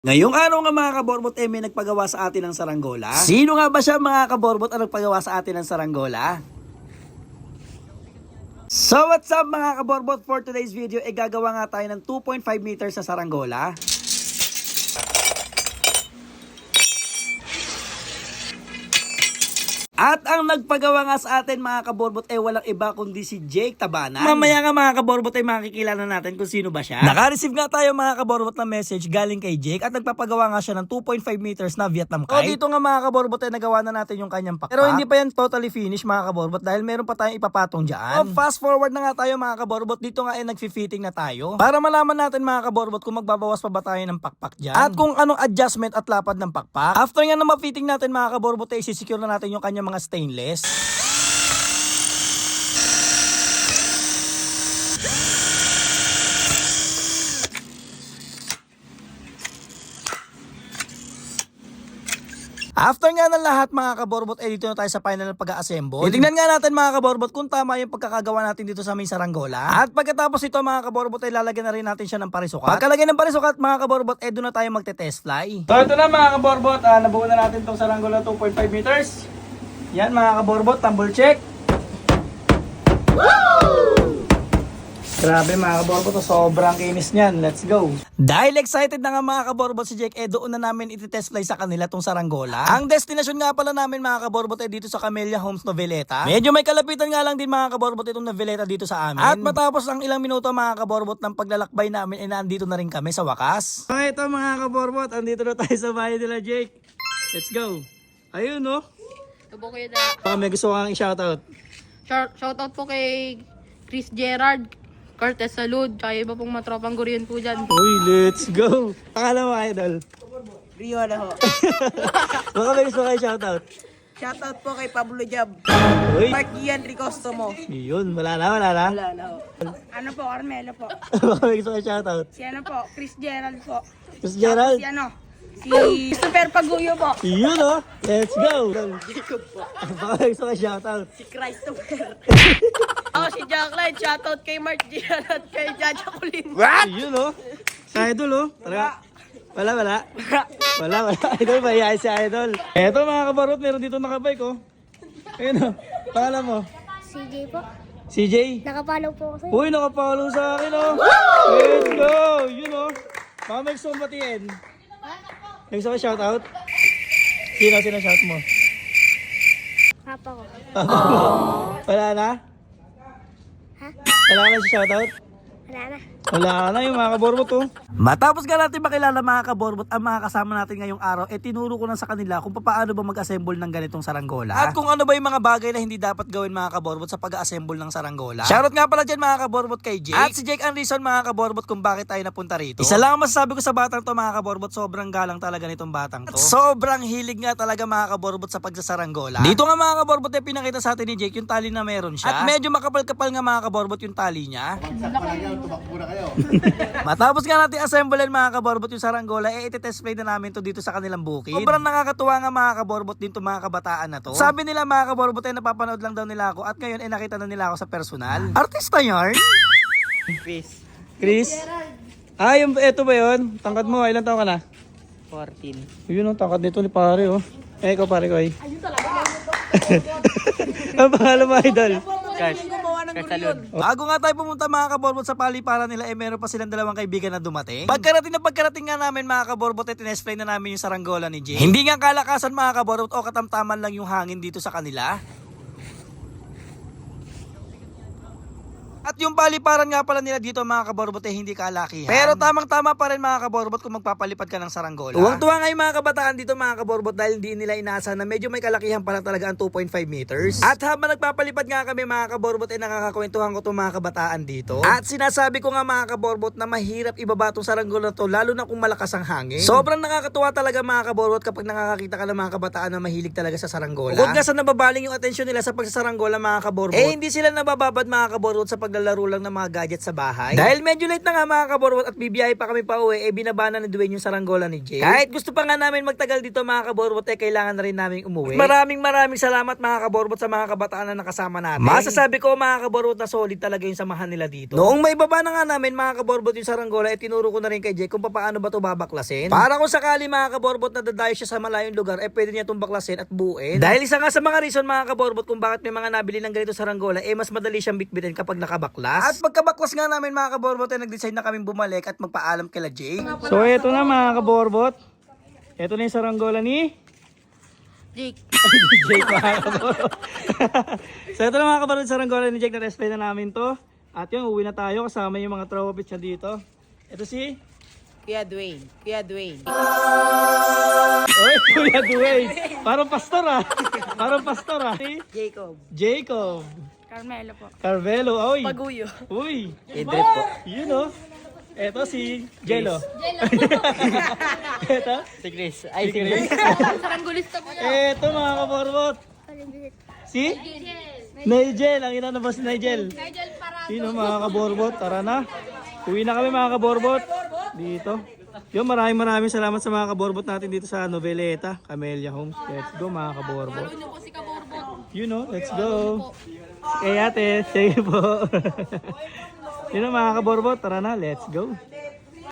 Ngayong araw nga mga kaborbot may nagpagawa sa atin ng saranggola. Sino nga ba siya mga kaborbot ang nagpagawa sa atin ng saranggola? So what's up mga kaborbot, for today's video gagawa nga tayo ng 2.5 meters sa saranggola. At ang nagpagawa nga sa atin mga kaborbot walang iba kundi si Jake Tabanan. Mamaya nga mga kaborbot makikilala natin kung sino ba siya. Naka-receive nga tayo mga kaborbot na message galing kay Jake at nagpapagawa nga siya ng 2.5 meters na Vietnam kite. O dito nga mga kaborbot nagawa na natin yung kanyang pakpak. Pero hindi pa yan totally finished mga kaborbot dahil meron pa tayong ipapatong dyan. O fast forward na nga tayo mga kaborbot, dito nga nagfi-fitting na tayo. Para malaman natin mga kaborbot kung magbabawas pa ba tayo ng pakpak dyan. At kung anong adjustment at lapad ng pakpak. After nga na ma-fitting natin mga kaborbot isisecure na natin yung kanyang mga stainless. After nga ng lahat mga kaborbot dito na tayo sa final ng pag-assemble. Titingnan nga natin mga kaborbot kung tama yung pagkakagawa natin dito sa may saranggola. At pagkatapos ito mga kaborbot lalagyan na rin natin siya ng parisukat. Pagkalagay ng parisukat mga kaborbot doon na tayo magte-test fly. So ito na mga kaborbot, nabuo na natin itong saranggola 2.5 meters. Yan mga kaborbot, tumble check. Grabe mga kaborbot, sobrang kinis niyan. Let's go. Dahil excited na nga mga kaborbot si Jake, doon na namin iti-test fly sa kanila tong saranggola. Ang destination nga pala namin mga kaborbot dito sa Camellia Homes Noveleta. Medyo may kalapitan nga lang din mga kaborbot itong Noveleta dito sa amin. At matapos ang ilang minuto mga kaborbot ng paglalakbay namin, naandito na rin kami sa wakas. So ito mga kaborbot, andito na tayo sa bahay nila Jake. Let's go. Ayun no. Ito po kayo na. May gusto kang i-shoutout. Shoutout po kay Chris Gerard, Cortez Salud, tsaka iba pong matropang gurion po dyan. Uy, let's go. Pakala mo idol. Rio na ho. Baka may gusto kayo shoutout. Shoutout po kay Pablo Jab. Uy. Mark Ian Ricostomo. Yun, wala na. Wala na ho. Ano po, Carmelo po. Baka may gusto kayo shoutout. Si ano po, Chris Gerald po. Chris Gerald. Si ano, si Super Paguyo po. Yun oh. Let's go. Jacob po. Baka may gusto kayo shoutout. Si Christopher. Ako si Jackline. Shoutout kay Mark Gian at kay Jaja Colin. Yun oh. Si idol oh. Talaga. Wala. Idol ba? Iyayin si idol. Eto mga kabarot, meron dito nakabike oh. Ayun oh. Pangalan mo? CJ po. CJ? Nakapalo po ako sa'yo. Uy, nakapalo sa akin oh. Let's go. Yun oh. Baka may gusto mong batiin. May gusto ka shoutout? Sino shout mo? Papa ko. Wala na? Ha? Wala ka na si shoutout? Wala na. Wala na yung mga kaborbot oh. Matapos nga natin makilala mga kaborbot ang mga kasama natin ngayong araw, tinuro ko na sa kanila kung paano ba mag-assemble ng ganitong saranggola. At kung ano ba yung mga bagay na hindi dapat gawin mga kaborbot sa pag-assemble ng saranggola. Shoutout nga pala dyan mga kaborbot kay Jake. At si Jake ang reason mga kaborbot kung bakit tayo napunta rito. Isa lang ang masasabi ko sa batang to mga kaborbot, sobrang galang talaga nitong batang to. At sobrang hilig nga talaga mga kaborbot sa pagsasaranggola. Dito nga mga kaborbot pinakita sa atin ni Jake yung tali na meron siya. At medyo makapal-kapal nga mga kaborbot yung tali niya. Matapos nga natin assemblein mga kaborbot yung saranggola, iti-test play na namin to dito sa kanilang bukid. Sobrang nakakatuwa nga mga kaborbot din to mga kabataan na to. Sabi nila mga kaborbot napapanood lang daw nila ako at ngayon nakita na nila ako sa personal. Artista yarn? Chris? Ah, yung eto ba yun? Tangkad mo, ilan taon ka na? 14. Yun ang tangkad nito ni pare oh. Ikaw pare ko ay. Ang pangalan mo idol? Bago nga tayo pumunta mga kaborbot sa paliparan nila, meron pa silang dalawang kaibigan na dumating. Pagkarating nga namin mga kaborbot, tinespray na namin yung saranggola ni Jay. Hindi nga kalakasan mga kaborbot o katamtaman lang yung hangin dito sa kanila. At yung paliparan nga pala nila dito mga kaborbot hindi kalakihan. Pero tamang-tama pa rin mga kaborbot kung magpapalipad ka ng saranggola. Tuwang-tuwa nga yung mga kabataan dito mga kaborbot dahil hindi nila inaasahan na medyo may kalakihan pala talaga ang 2.5 meters. At habang nagpapalipad nga kami mga kaborbot nakakakwentuhan ko itong mga kabataan dito. At sinasabi ko nga mga kaborbot na mahirap ibaba itong saranggola to lalo na kung malakas ang hangin. Sobrang nakakatuwa talaga mga kaborbot kapag nakakakita ka ng mga kabataan na mahilig talaga sa saranggola. Bukod nga sa nababaling yung atensyon nila sa pagsasaranggola mga kaborbot, hindi sila nabababad mga kaborbot sa paglalaro naglalaro lang ng mga gadget sa bahay. Dahil medyo late na nga mga kaborbot at bibiyahe pa kami pa uwi, binabana na Dwayne yung saranggola ni Jake. Kahit gusto pa nga namin magtagal dito mga kaborbot, kailangan na rin namin umuwi. Maraming salamat mga kaborbot sa mga kabataan na nakasama natin. Masasabi ko mga kaborbot na solid talaga yung samahan nila dito. Noong may baba na nga namin mga kaborbot yung saranggola, tinuro ko na rin kay Jake kung paano ba ito babaklasin. Para kung sakali mga kaborbot na dadayo siya sa malayong lugar, pwede niya itong baklasin at buuin. Dahil isa nga sa mga reason mga kaborbot kung bakit may mga nabili ng ganito saranggola, mas madali siyang bitbitin kapag nakabaklas. At pagkabaklas nga namin mga kaborbot, nag-decide na kaming bumalik at magpaalam kila Jake. So eto na mga kaborbot. Eto na yung saranggola ni Jake. Jake mga kaborbot. So eto na mga kaborbot, saranggola ni Jake, na-display na namin to. At yun, uwi na tayo kasama yung mga trophies niya dito. Eto si Kuya Dwayne. Kuya Dwayne. Oy, Kuya Dwayne. Parang pastor ah. Parang pastor ah. Si Jacob. Jacob. Carmelo po. Carvelo. Oy. Paguyo. Uy. Idrip po. Yun oh. Eto si Jello. Eto Si Chris. si Chris. Saranggolista po yan. Eto mga kaborbot. Si Nigel. Ang ina na ba si Nigel? Sino mga kaborbot? Tara na. Uwi na kami mga kaborbot. Dito. Yung maraming salamat sa mga kaborbot natin dito sa Noveleta, Camellia Homes. Let's go mga kaborbot. Ano po si Kaborbot? You know, let's go. Eh ate, sige po. Yun ang mga kaborbot. Tara na, let's go.